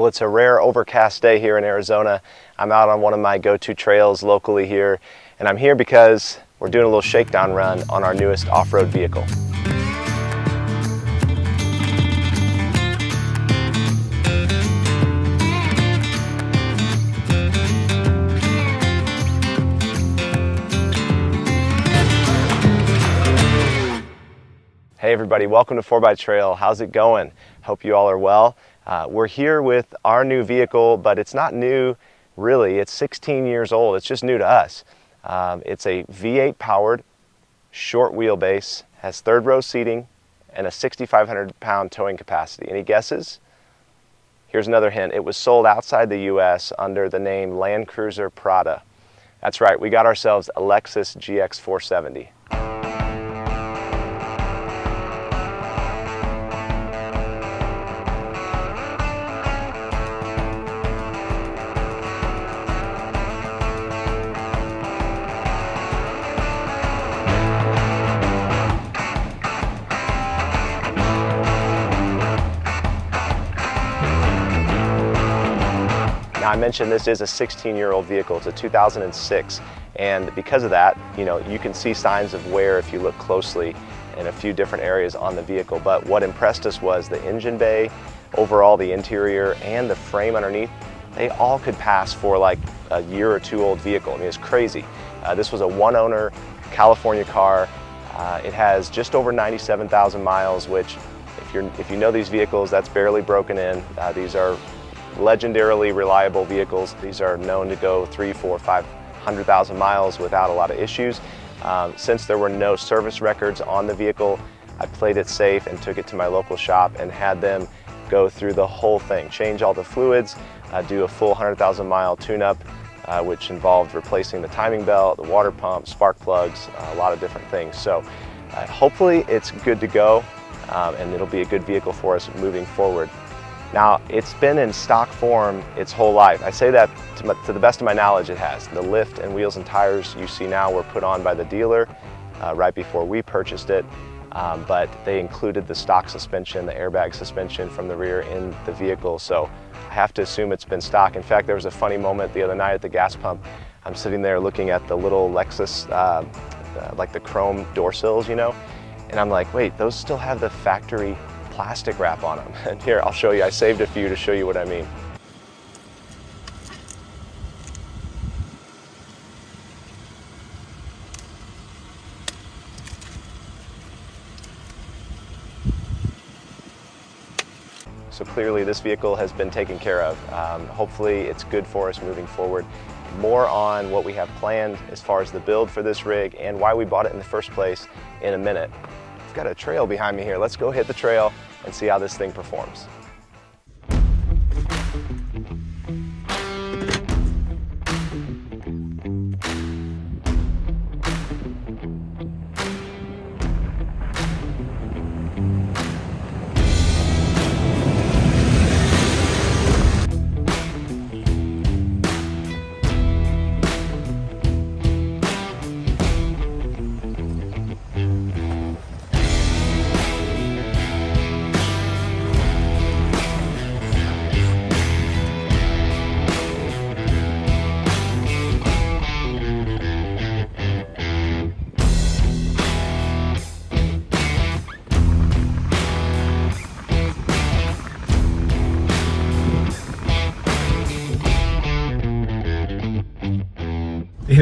Well, it's a rare overcast day here in Arizona. I'm out on one of my go-to trails locally here, and I'm here because we're doing a little shakedown run on our newest off-road vehicle. Hey everybody, welcome to 4x-Trail. How's it going? Hope you all are well. We're here with our new vehicle, but it's not new really. It's 16 years old. It's just new to us. It's a V8 powered, short wheelbase, has third row seating, and a 6,500 pound towing capacity. Any guesses? Here's another hint. It was sold outside the US under the name Land Cruiser Prada. That's right, we got ourselves a Lexus GX470. Now, I mentioned this is a 16-year-old vehicle. It's a 2006, and because of that, you can see signs of wear if you look closely in a few different areas on the vehicle. But what impressed us was the engine bay, overall the interior, and the frame underneath. They all could pass for like a year or two old vehicle. I mean, it's crazy. This was a one-owner California car. It has just over 97,000 miles, which if you know these vehicles, that's barely broken in. These are legendarily reliable vehicles. These are known to go 300,000, 400,000, 500,000 miles without a lot of issues. Since there were no service records on the vehicle, I played it safe and took it to my local shop and had them go through the whole thing, change all the fluids, do a full 100,000 mile tune-up, which involved replacing the timing belt, the water pump, spark plugs, a lot of different things. So hopefully it's good to go, and it'll be a good vehicle for us moving forward. Now, it's been in stock form its whole life. I say that to the best of my knowledge, it has. The lift and wheels and tires you see now were put on by the dealer right before we purchased it, but they included the stock suspension, the airbag suspension from the rear in the vehicle, so I have to assume it's been stock. In fact, there was a funny moment the other night at the gas pump. I'm sitting there looking at the little Lexus, like the chrome door sills, and I'm like, wait, those still have the factory plastic wrap on them. And here, I'll show you. I saved a few to show you what I mean. So clearly this vehicle has been taken care of. Hopefully it's good for us moving forward. More on what we have planned as far as the build for this rig and why we bought it in the first place in a minute. I've got a trail behind me here. Let's go hit the trail and see how this thing performs.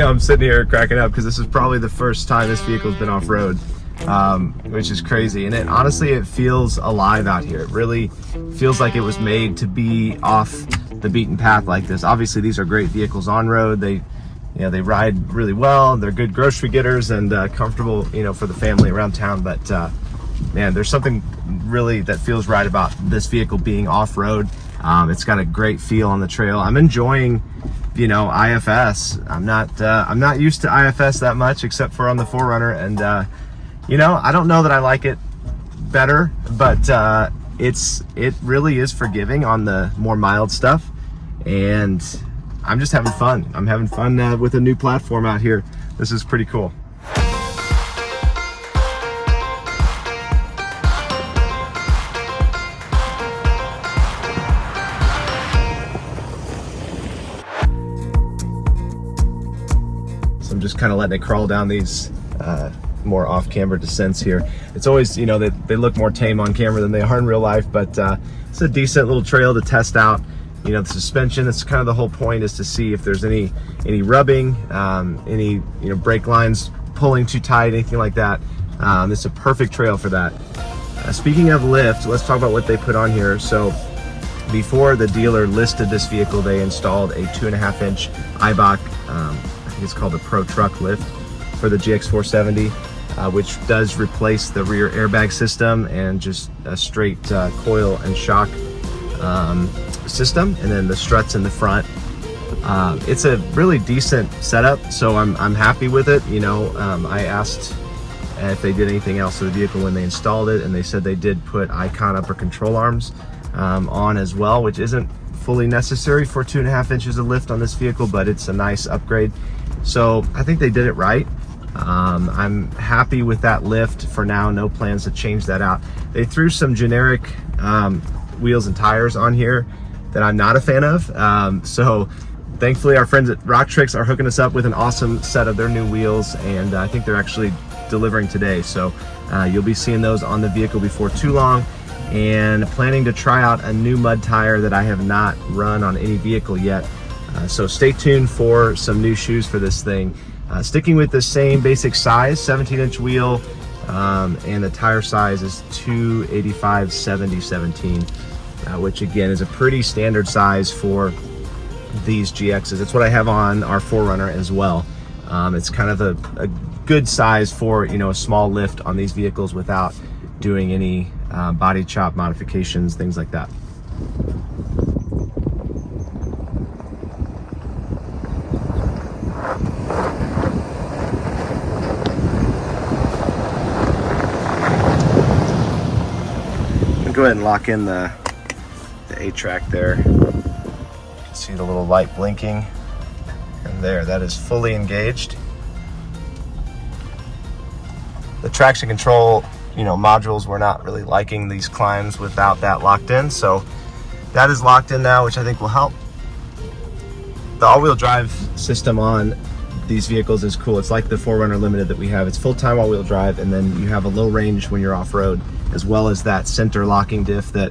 I'm sitting here cracking up because this is probably the first time this vehicle's been off-road, which is crazy. And honestly, it feels alive out here. It really feels like it was made to be off the beaten path like this. Obviously, these are great vehicles on road. They ride really well. They're good grocery getters and comfortable, for the family around town. But man, there's something really that feels right about this vehicle being off-road. It's got a great feel on the trail. I'm enjoying IFS. I'm not used to IFS that much, except for on the 4Runner, and I don't know that I like it better, but it really is forgiving on the more mild stuff, and I'm just having fun. I'm having fun with a new platform out here. This is pretty cool. I'm just kind of letting it crawl down these more off-camber descents here. It's always, you know, they look more tame on camera than they are in real life, but it's a decent little trail to test out. You know, the suspension, that's kind of the whole point, is to see if there's any rubbing, any, you know, brake lines pulling too tight, anything like that. It's a perfect trail for that. Speaking of lift, let's talk about what they put on here. So before the dealer listed this vehicle, they installed a 2.5-inch Eibach, I think it's called the Pro Truck lift for the GX470, which does replace the rear airbag system and just a straight coil and shock system, and then the struts in the front. It's a really decent setup, so I'm happy with it. You know, I asked if they did anything else to the vehicle when they installed it, and they said they did put Icon upper control arms on as well, which isn't fully necessary for 2.5 inches of lift on this vehicle, but it's a nice upgrade. So I think they did it right. I'm happy with that lift for now. No plans to change that out. They threw some generic wheels and tires on here that I'm not a fan of. So thankfully our friends at Rock Tricks are hooking us up with an awesome set of their new wheels, and I think they're actually delivering today. So you'll be seeing those on the vehicle before too long, and planning to try out a new mud tire that I have not run on any vehicle yet. So stay tuned for some new shoes for this thing. Sticking with the same basic size, 17-inch wheel, and the tire size is 285/70/17, which again is a pretty standard size for these GXs. It's what I have on our 4Runner as well. It's kind of a good size for, you know, a small lift on these vehicles without doing any body chop modifications, things like that. Go ahead and lock in the A-track there. You can see the little light blinking, and there, that is fully engaged. The traction control, you know, modules, we're not really liking these climbs without that locked in, so that is locked in now, which I think will help. The all-wheel drive system on these vehicles is cool. It's like the 4Runner Limited that we have. It's full-time all-wheel drive, and then you have a low range when you're off-road, as well as that center locking diff that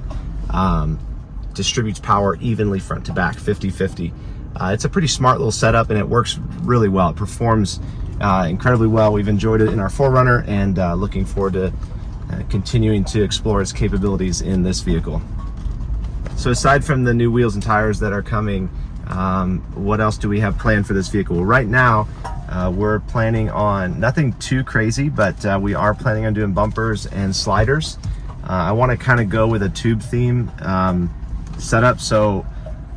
distributes power evenly front to back, 50/50. It's a pretty smart little setup, and it works really well. It performs incredibly well. We've enjoyed it in our 4Runner, and looking forward to continuing to explore its capabilities in this vehicle. So aside from the new wheels and tires that are coming, what else do we have planned for this vehicle? Well, right now, we're planning on nothing too crazy, but we are planning on doing bumpers and sliders. I want to kind of go with a tube theme setup. So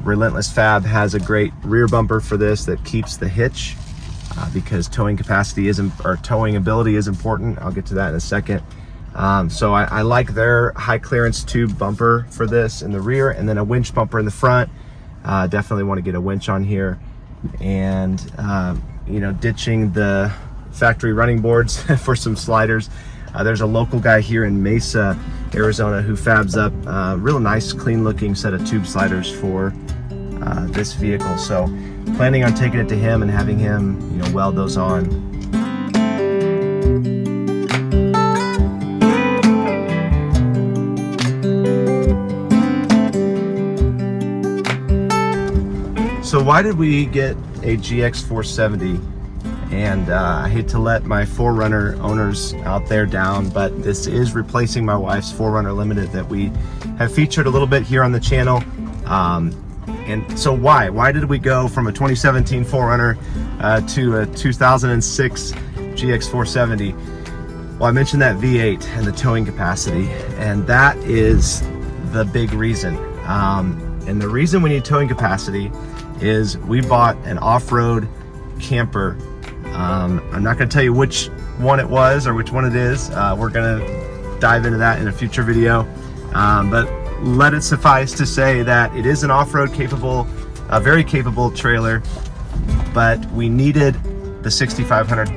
Relentless Fab has a great rear bumper for this that keeps the hitch because towing capacity or towing ability is important. I'll get to that in a second. So I like their high clearance tube bumper for this in the rear, and then a winch bumper in the front. Definitely want to get a winch on here, and you know, ditching the factory running boards for some sliders. There's a local guy here in Mesa, Arizona, who fabs up a real nice, clean looking set of tube sliders for this vehicle. So planning on taking it to him and having him, you know, weld those on. So why did we get a GX470? And I hate to let my 4Runner owners out there down, but this is replacing my wife's 4Runner Limited that we have featured a little bit here on the channel. And so why did we go from a 2017 4Runner to a 2006 GX470? Well, I mentioned that V8 and the towing capacity, and that is the big reason. And the reason we need towing capacity is we bought an off-road camper. I'm not going to tell you which one it was or which one it is. We're going to dive into that in a future video. But let it suffice to say that it is an off-road capable, a very capable trailer, but we needed the 6,500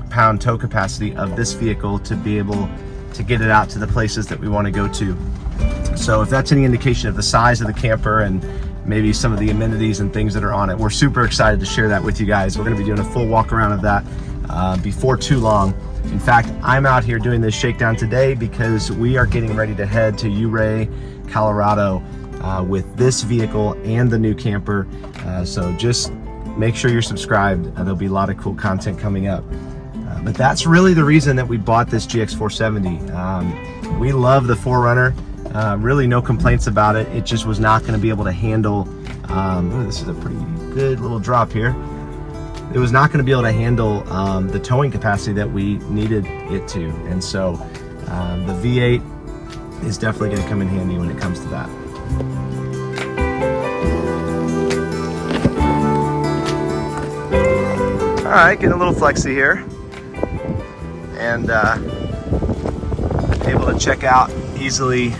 pound tow capacity of this vehicle to be able to get it out to the places that we want to go to. So if that's any indication of the size of the camper and maybe some of the amenities and things that are on it. We're super excited to share that with you guys. We're gonna be doing a full walk around of that before too long. In fact, I'm out here doing this shakedown today because we are getting ready to head to Ouray, Colorado with this vehicle and the new camper. So just make sure you're subscribed. There'll be a lot of cool content coming up. But that's really the reason that we bought this GX470. We love the 4Runner. Really no complaints about it. It just was not going to be able to handle, this is a pretty good little drop here. It was not going to be able to handle the towing capacity that we needed it to. And so the V8 is definitely going to come in handy when it comes to that. All right, getting a little flexy here. And able to check out easily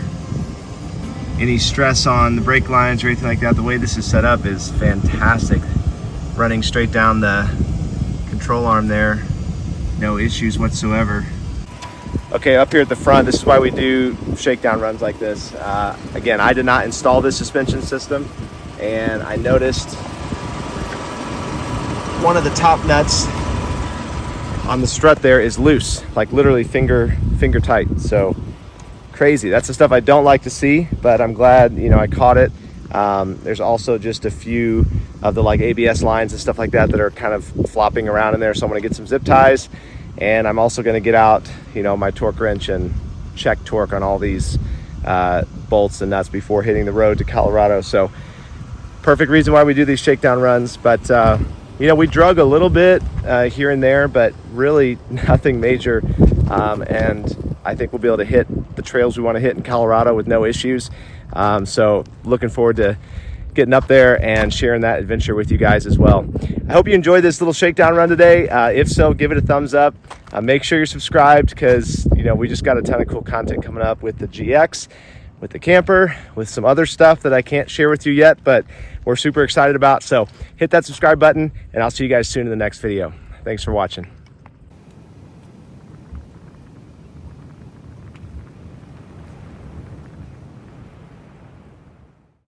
any stress on the brake lines or anything like that. The way this is set up is fantastic. Running straight down the control arm there, no issues whatsoever. Okay, up here at the front, this is why we do shakedown runs like this. Again, I did not install this suspension system, and I noticed one of the top nuts on the strut there is loose, like literally finger tight. So crazy. That's the stuff I don't like to see, but I'm glad, you know, I caught it. There's also just a few of the like ABS lines and stuff like that that are kind of flopping around in there. So I'm gonna get some zip ties, and I'm also gonna get out, you know, my torque wrench and check torque on all these bolts and nuts before hitting the road to Colorado. So perfect reason why we do these shakedown runs. But you know, we drug a little bit here and there, but really nothing major. And I think we'll be able to hit the trails we want to hit in Colorado with no issues. So looking forward to getting up there and sharing that adventure with you guys as well. I hope you enjoyed this little shakedown run today. If so, give it a thumbs up. Make sure you're subscribed, because you know, we just got a ton of cool content coming up with the GX, with the camper, with some other stuff that I can't share with you yet, but we're super excited about. So hit that subscribe button, and I'll see you guys soon in the next video. Thanks for watching.